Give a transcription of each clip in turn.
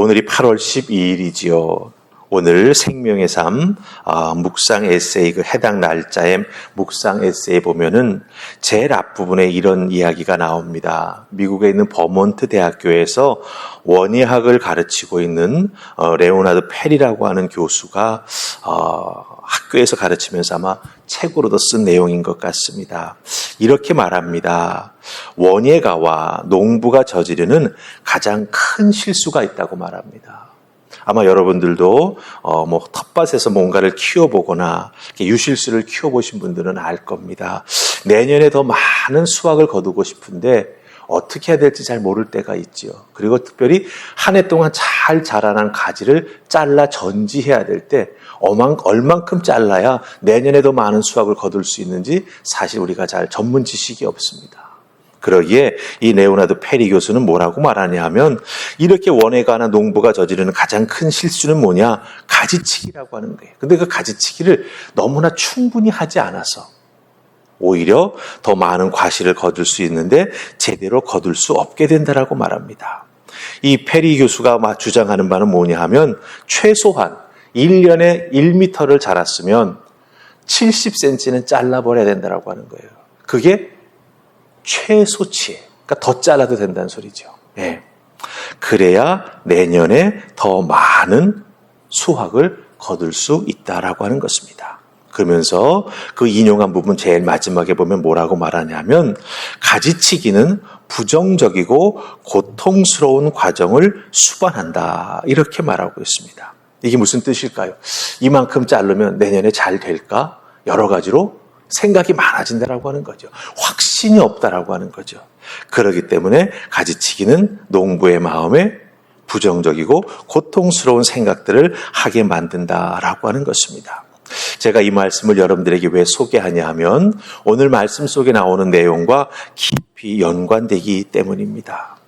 오늘이 8월 12일이지요. 오늘 생명의 삶 묵상 에세이 그 해당 날짜의 묵상 에세이 보면은 제일 앞부분에 이런 이야기가 나옵니다. 미국에 있는 버몬트 대학교에서 원예학을 가르치고 있는 레오나드 페리라고 하는 교수가 학교에서 가르치면서 아마 책으로도 쓴 내용인 것 같습니다. 이렇게 말합니다. 원예가와 농부가 저지르는 가장 큰 실수가 있다고 말합니다. 아마 여러분들도 텃밭에서 뭔가를 키워보거나 유실수를 키워보신 분들은 알 겁니다. 내년에 더 많은 수확을 거두고 싶은데 어떻게 해야 될지 잘 모를 때가 있죠. 그리고 특별히 한 해 동안 잘 자라난 가지를 잘라 전지해야 될 때 얼만큼 잘라야 내년에 더 많은 수확을 거둘 수 있는지 사실 우리가 잘 전문 지식이 없습니다. 그러기에 이 레오나드 페리 교수는 뭐라고 말하냐 하면 이렇게 원예가나 농부가 저지르는 가장 큰 실수는 뭐냐? 가지치기라고 하는 거예요. 근데 그 가지치기를 너무나 충분히 하지 않아서 오히려 더 많은 과실을 거둘 수 있는데 제대로 거둘 수 없게 된다라고 말합니다. 이 페리 교수가 주장하는 바는 뭐냐 하면 최소한 1년에 1m를 자랐으면 70cm는 잘라버려야 된다라고 하는 거예요. 그게 최소치, 그러니까 더 잘라도 된다는 소리죠. 네. 그래야 내년에 더 많은 수확을 거둘 수 있다라고 하는 것입니다. 그러면서 그 인용한 부분 제일 마지막에 보면 뭐라고 말하냐면 가지치기는 부정적이고 고통스러운 과정을 수반한다. 이렇게 말하고 있습니다. 이게 무슨 뜻일까요? 이만큼 자르면 내년에 잘 될까? 여러 가지로 생각이 많아진다라고 하는 거죠. 확신이 없다라고 하는 거죠. 그렇기 때문에 가지치기는 농부의 마음에 부정적이고 고통스러운 생각들을 하게 만든다라고 하는 것입니다. 제가 이 말씀을 여러분들에게 왜 소개하냐 하면 오늘 말씀 속에 나오는 내용과 깊이 연관되기 때문입니다.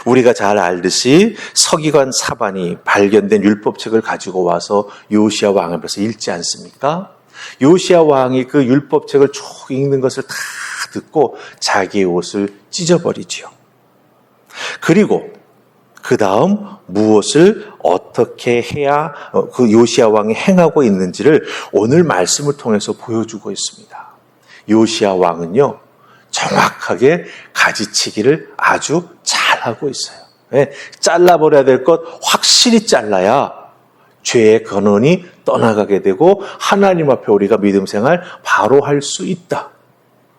우리가 잘 알듯이 서기관 사반이 발견된 율법책을 가지고 와서 요시야 왕 앞에서 읽지 않습니까? 요시야 왕이 그 율법책을 쭉 읽는 것을 다 듣고 자기의 옷을 찢어버리지요. 그리고 그 다음 무엇을 어떻게 해야 그 요시야 왕이 행하고 있는지를 오늘 말씀을 통해서 보여주고 있습니다. 요시야 왕은요, 정확하게 가지치기를 아주 잘하고 있어요. 네, 잘라버려야 될 것 확실히 잘라야 죄의 근원이 떠나가게 되고 하나님 앞에 우리가 믿음 생활 바로 할 수 있다.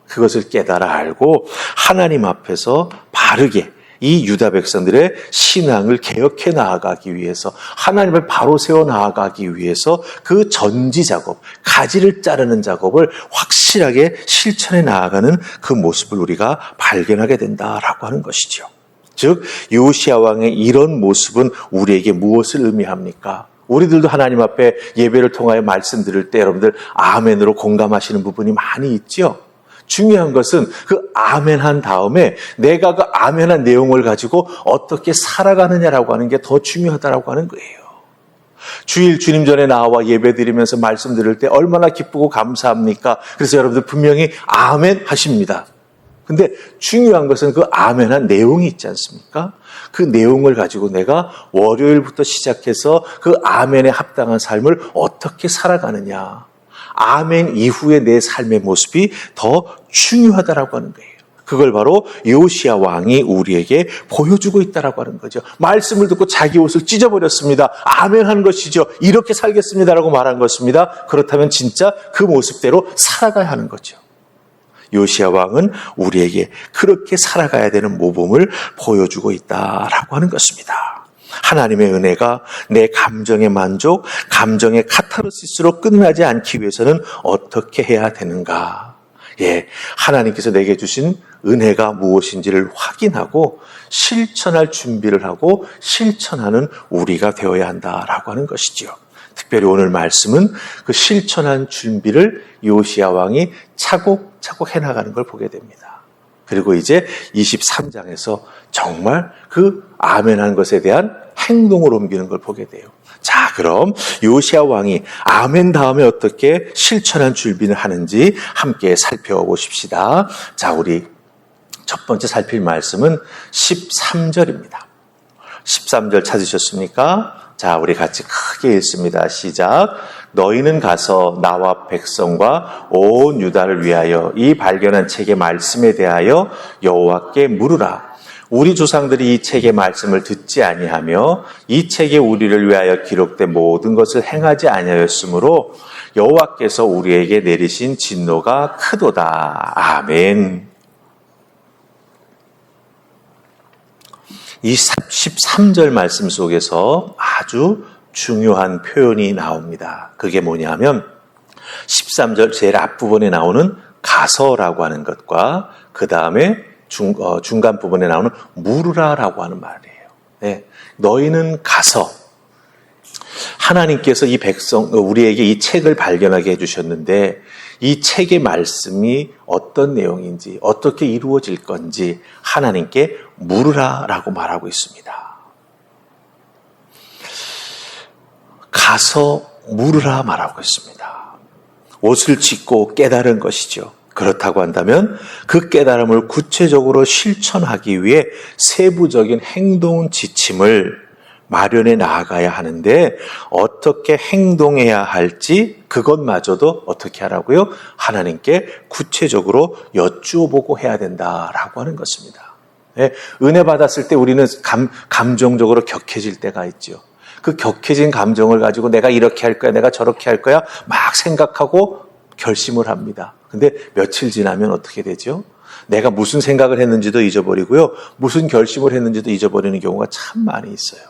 그것을 깨달아 알고 하나님 앞에서 바르게 이 유다 백성들의 신앙을 개혁해 나아가기 위해서 하나님을 바로 세워 나아가기 위해서 그 전지 작업, 가지를 자르는 작업을 확실하게 실천해 나아가는 그 모습을 우리가 발견하게 된다라고 하는 것이죠. 즉 요시야 왕의 이런 모습은 우리에게 무엇을 의미합니까? 우리들도 하나님 앞에 예배를 통하여 말씀 들을 때 여러분들 아멘으로 공감하시는 부분이 많이 있죠. 중요한 것은 그 아멘한 다음에 내가 그 아멘한 내용을 가지고 어떻게 살아가느냐라고 하는 게 더 중요하다라고 하는 거예요. 주일 주님 전에 나와 예배 드리면서 말씀 들을 때 얼마나 기쁘고 감사합니까? 그래서 여러분들 분명히 아멘 하십니다. 근데 중요한 것은 그 아멘한 내용이 있지 않습니까? 그 내용을 가지고 내가 월요일부터 시작해서 그 아멘에 합당한 삶을 어떻게 살아가느냐. 아멘 이후에 내 삶의 모습이 더 중요하다라고 하는 거예요. 그걸 바로 요시야 왕이 우리에게 보여주고 있다라고 하는 거죠. 말씀을 듣고 자기 옷을 찢어버렸습니다. 아멘 하는 것이죠. 이렇게 살겠습니다라고 말한 것입니다. 그렇다면 진짜 그 모습대로 살아가야 하는 거죠. 요시야 왕은 우리에게 그렇게 살아가야 되는 모범을 보여주고 있다라고 하는 것입니다. 하나님의 은혜가 내 감정의 만족, 감정의 카타르시스로 끝나지 않기 위해서는 어떻게 해야 되는가? 하나님께서 내게 주신 은혜가 무엇인지를 확인하고 실천할 준비를 하고 실천하는 우리가 되어야 한다라고 하는 것이지요. 특별히 오늘 말씀은 그 실천한 준비를 요시야 왕이 차곡차곡 해나가는 걸 보게 됩니다. 그리고 이제 23장에서 정말 그 아멘한 것에 대한 행동을 옮기는 걸 보게 돼요. 자, 그럼 요시야 왕이 아멘 다음에 어떻게 실천한 준비를 하는지 함께 살펴보십시다. 자, 우리 첫 번째 살필 말씀은 13절입니다. 13절 찾으셨습니까? 자, 우리 같이 크게 읽습니다. 시작. 너희는 가서 나와 백성과 온 유다를 위하여 이 발견한 책의 말씀에 대하여 여호와께 물으라. 우리 조상들이 이 책의 말씀을 듣지 아니하며 이 책에 우리를 위하여 기록된 모든 것을 행하지 아니하였으므로 여호와께서 우리에게 내리신 진노가 크도다. 아멘. 이 13절 말씀 속에서 아주 중요한 표현이 나옵니다. 그게 뭐냐면 13절 제일 앞부분에 나오는 가서라고 하는 것과 그 다음에 중간 부분에 나오는 물으라라고 하는 말이에요. 네. 너희는 가서 하나님께서 이 우리에게 이 책을 발견하게 해주셨는데 이 책의 말씀이 어떤 내용인지 어떻게 이루어질 건지 하나님께 물으라라고 말하고 있습니다. 가서 물으라 말하고 있습니다. 옷을 찢고 깨달은 것이죠. 그렇다고 한다면 그 깨달음을 구체적으로 실천하기 위해 세부적인 행동 지침을 마련해 나아가야 하는데 어떻게 행동해야 할지 그것마저도 어떻게 하라고요? 하나님께 구체적으로 여쭈어보고 해야 된다라고 하는 것입니다. 네, 은혜 받았을 때 우리는 감정적으로 격해질 때가 있죠. 그 격해진 감정을 가지고 내가 이렇게 할 거야, 내가 저렇게 할 거야 막 생각하고 결심을 합니다. 근데 며칠 지나면 어떻게 되죠? 내가 무슨 생각을 했는지도 잊어버리고요. 무슨 결심을 했는지도 잊어버리는 경우가 참 많이 있어요.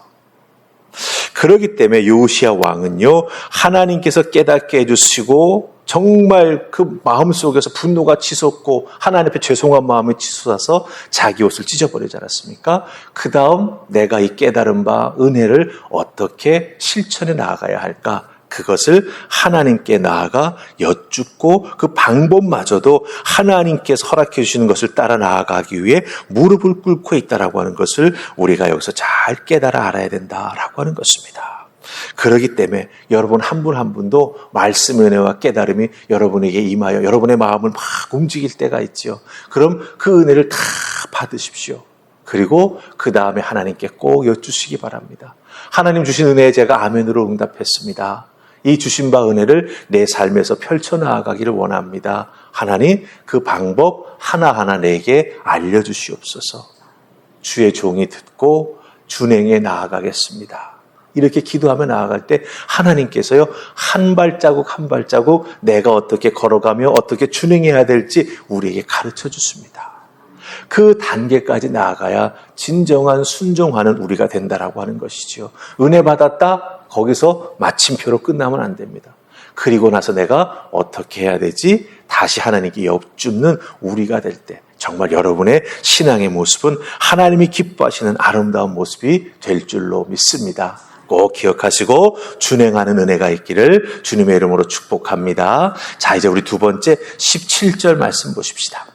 그렇기 때문에 요시야 왕은요, 하나님께서 깨닫게 해주시고 정말 그 마음속에서 분노가 치솟고 하나님 앞에 죄송한 마음이 치솟아서 자기 옷을 찢어버리지 않았습니까? 그 다음 내가 이 깨달은 바 은혜를 어떻게 실천해 나아가야 할까? 그것을 하나님께 나아가 여쭙고 그 방법마저도 하나님께서 허락해 주시는 것을 따라 나아가기 위해 무릎을 꿇고 있다라고 하는 것을 우리가 여기서 잘 깨달아 알아야 된다라고 하는 것입니다. 그렇기 때문에 여러분 한 분 한 분도 말씀의 은혜와 깨달음이 여러분에게 임하여 여러분의 마음을 막 움직일 때가 있죠. 그럼 그 은혜를 다 받으십시오. 그리고 그 다음에 하나님께 꼭 여쭈시기 바랍니다. 하나님 주신 은혜에 제가 아멘으로 응답했습니다. 이 주신 바 은혜를 내 삶에서 펼쳐나가기를 원합니다. 하나님 그 방법 하나하나 내게 알려주시옵소서. 주의 종이 듣고 준행에 나아가겠습니다. 이렇게 기도하며 나아갈 때 하나님께서요 한 발자국 한 발자국 내가 어떻게 걸어가며 어떻게 준행해야 될지 우리에게 가르쳐 주십니다. 그 단계까지 나아가야 진정한 순종하는 우리가 된다라고 하는 것이죠. 은혜 받았다 거기서 마침표로 끝나면 안 됩니다. 그리고 나서 내가 어떻게 해야 되지? 다시 하나님께 여쭙는 우리가 될 때 정말 여러분의 신앙의 모습은 하나님이 기뻐하시는 아름다운 모습이 될 줄로 믿습니다. 꼭 기억하시고 준행하는 은혜가 있기를 주님의 이름으로 축복합니다. 자, 이제 우리 두 번째 17절 말씀 보십시다.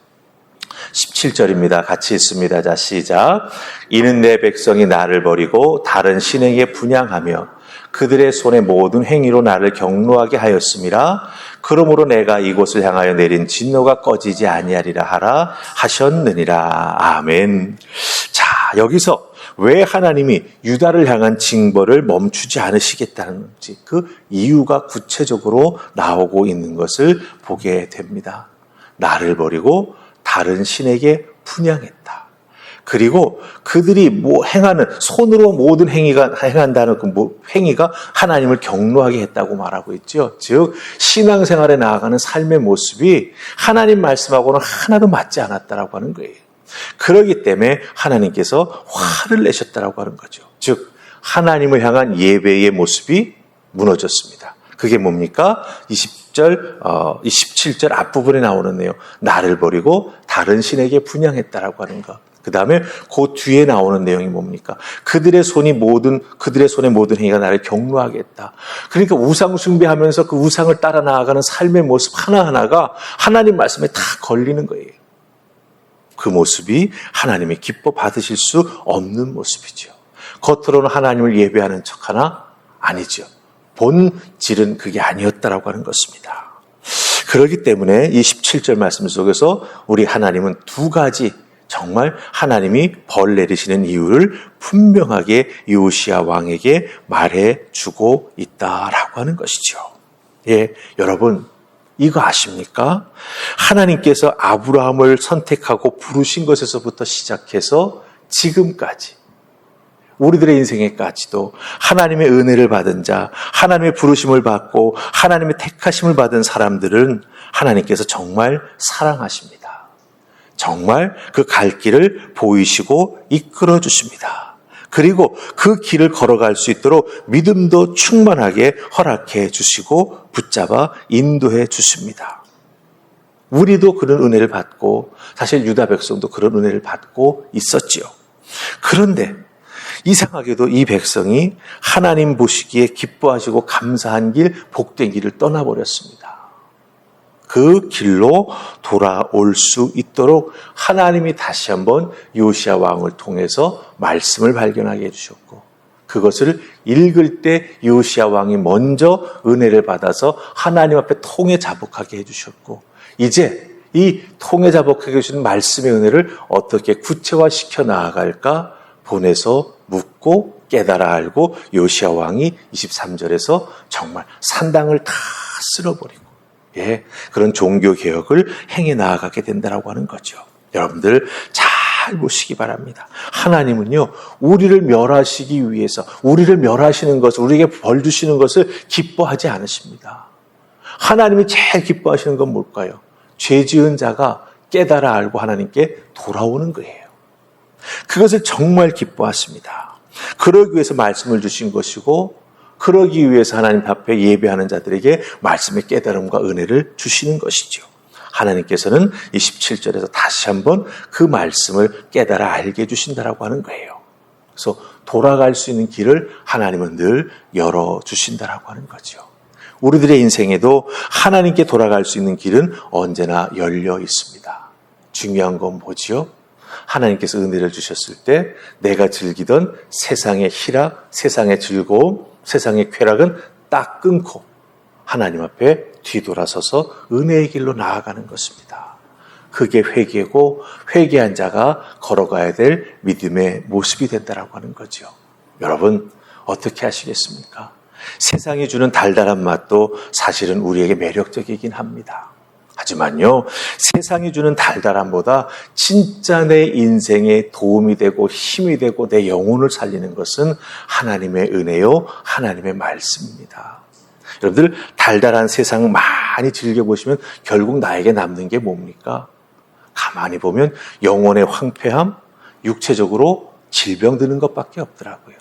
17절입니다. 같이 읽습니다. 자, 시작. 이는 내 백성이 나를 버리고 다른 신에게 분향하며 그들의 손의 모든 행위로 나를 경노하게 하였음이라. 그러므로 내가 이곳을 향하여 내린 진노가 꺼지지 아니하리라 하라 하셨느니라. 아멘. 자, 여기서 왜 하나님이 유다를 향한 징벌을 멈추지 않으시겠다는지 그 이유가 구체적으로 나오고 있는 것을 보게 됩니다. 나를 버리고 다른 신에게 분향했다. 그리고 그들이 행하는 손으로 모든 행한다는 그 행위가 하나님을 경노하게 했다고 말하고 있죠. 즉 신앙생활에 나아가는 삶의 모습이 하나님 말씀하고는 하나도 맞지 않았다라고 하는 거예요. 그렇기 때문에 하나님께서 화를 내셨다라고 하는 거죠. 즉 하나님을 향한 예배의 모습이 무너졌습니다. 그게 뭡니까? 27절 앞부분에 나오는 내용. 나를 버리고 다른 신에게 분향했다라고 하는 것. 그 다음에 그 뒤에 나오는 내용이 뭡니까? 그들의 손의 모든 행위가 나를 경노하게 했다. 그러니까 우상 숭배하면서 그 우상을 따라 나아가는 삶의 모습 하나하나가 하나님 말씀에 다 걸리는 거예요. 그 모습이 하나님이 기뻐 받으실 수 없는 모습이죠. 겉으로는 하나님을 예배하는 척하나 아니죠. 본질은 그게 아니었다라고 하는 것입니다. 그렇기 때문에 이 17절 말씀 속에서 우리 하나님은 두 가지 정말 하나님이 벌 내리시는 이유를 분명하게 요시야 왕에게 말해주고 있다라고 하는 것이죠. 예, 여러분 이거 아십니까? 하나님께서 아브라함을 선택하고 부르신 것에서부터 시작해서 지금까지 우리들의 인생에까지도 하나님의 은혜를 받은 자, 하나님의 부르심을 받고 하나님의 택하심을 받은 사람들은 하나님께서 정말 사랑하십니다. 정말 그 갈 길을 보이시고 이끌어 주십니다. 그리고 그 길을 걸어갈 수 있도록 믿음도 충만하게 허락해 주시고 붙잡아 인도해 주십니다. 우리도 그런 은혜를 받고 사실 유다 백성도 그런 은혜를 받고 있었지요. 그런데 이상하게도 이 백성이 하나님 보시기에 기뻐하시고 감사한 길, 복된 길을 떠나버렸습니다. 그 길로 돌아올 수 있도록 하나님이 다시 한번 요시야 왕을 통해서 말씀을 발견하게 해주셨고 그것을 읽을 때 요시야 왕이 먼저 은혜를 받아서 하나님 앞에 통해 자복하게 해주셨고 이제 이 통해 자복하게 해주신 말씀의 은혜를 어떻게 구체화시켜 나아갈까 보내서 묻고 깨달아 알고 요시야 왕이 23절에서 정말 산당을 다 쓸어버리고 그런 종교개혁을 행해 나아가게 된다고 하는 거죠. 여러분들 잘 보시기 바랍니다. 하나님은요, 우리를 멸하시기 위해서, 우리를 멸하시는 것을, 우리에게 벌 주시는 것을 기뻐하지 않으십니다. 하나님이 제일 기뻐하시는 건 뭘까요? 죄 지은 자가 깨달아 알고 하나님께 돌아오는 거예요. 그것을 정말 기뻐하십니다. 그러기 위해서 말씀을 주신 것이고 그러기 위해서 하나님 앞에 예배하는 자들에게 말씀의 깨달음과 은혜를 주시는 것이죠. 하나님께서는 27절에서 다시 한번 그 말씀을 깨달아 알게 해주신다라고 하는 거예요. 그래서 돌아갈 수 있는 길을 하나님은 늘 열어주신다라고 하는 거죠. 우리들의 인생에도 하나님께 돌아갈 수 있는 길은 언제나 열려 있습니다. 중요한 건 뭐지요? 하나님께서 은혜를 주셨을 때 내가 즐기던 세상의 희락, 세상의 즐거움, 세상의 쾌락은 딱 끊고 하나님 앞에 뒤돌아서서 은혜의 길로 나아가는 것입니다. 그게 회개고 회개한 자가 걸어가야 될 믿음의 모습이 된다라고 하는 거죠. 여러분 어떻게 하시겠습니까? 세상이 주는 달달한 맛도 사실은 우리에게 매력적이긴 합니다. 하지만요, 세상이 주는 달달함보다 진짜 내 인생에 도움이 되고 힘이 되고 내 영혼을 살리는 것은 하나님의 은혜요, 하나님의 말씀입니다. 여러분들 달달한 세상 많이 즐겨보시면 결국 나에게 남는 게 뭡니까? 가만히 보면 영혼의 황폐함, 육체적으로 질병 드는 것밖에 없더라고요.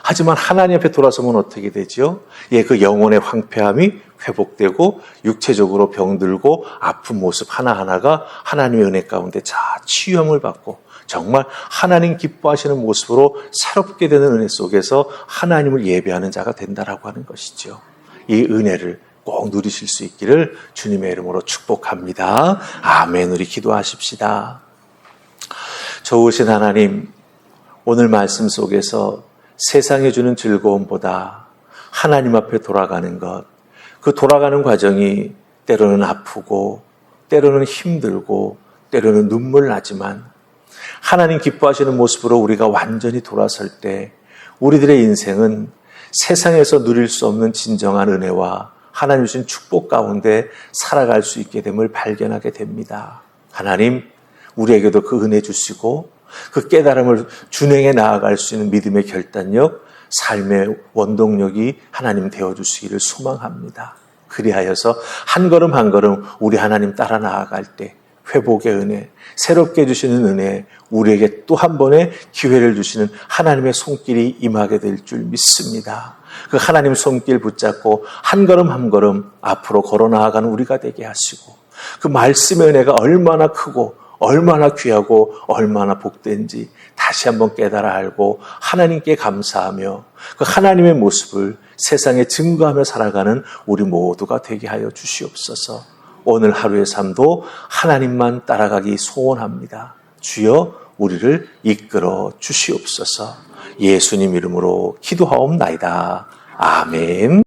하지만 하나님 앞에 돌아서면 어떻게 되죠? 그 영혼의 황폐함이 회복되고 육체적으로 병들고 아픈 모습 하나하나가 하나님의 은혜 가운데 치유함을 받고 정말 하나님 기뻐하시는 모습으로 새롭게 되는 은혜 속에서 하나님을 예배하는 자가 된다라고 하는 것이죠. 이 은혜를 꼭 누리실 수 있기를 주님의 이름으로 축복합니다. 아멘. 우리 기도하십시다. 좋으신 하나님, 오늘 말씀 속에서 세상에 주는 즐거움보다 하나님 앞에 돌아가는 것, 그 돌아가는 과정이 때로는 아프고 때로는 힘들고 때로는 눈물 나지만 하나님 기뻐하시는 모습으로 우리가 완전히 돌아설 때 우리들의 인생은 세상에서 누릴 수 없는 진정한 은혜와 하나님 주신 축복 가운데 살아갈 수 있게 됨을 발견하게 됩니다. 하나님, 우리에게도 그 은혜 주시고 그 깨달음을 준행해 나아갈 수 있는 믿음의 결단력, 삶의 원동력이 하나님 되어주시기를 소망합니다. 그리하여서 한 걸음 한 걸음 우리 하나님 따라 나아갈 때 회복의 은혜, 새롭게 주시는 은혜, 우리에게 또 한 번의 기회를 주시는 하나님의 손길이 임하게 될 줄 믿습니다. 그 하나님 손길 붙잡고 한 걸음 한 걸음 앞으로 걸어 나아가는 우리가 되게 하시고 그 말씀의 은혜가 얼마나 크고 얼마나 귀하고 얼마나 복된지 다시 한번 깨달아 알고 하나님께 감사하며 그 하나님의 모습을 세상에 증거하며 살아가는 우리 모두가 되게 하여 주시옵소서. 오늘 하루의 삶도 하나님만 따라가기 소원합니다. 주여 우리를 이끌어 주시옵소서. 예수님 이름으로 기도하옵나이다. 아멘.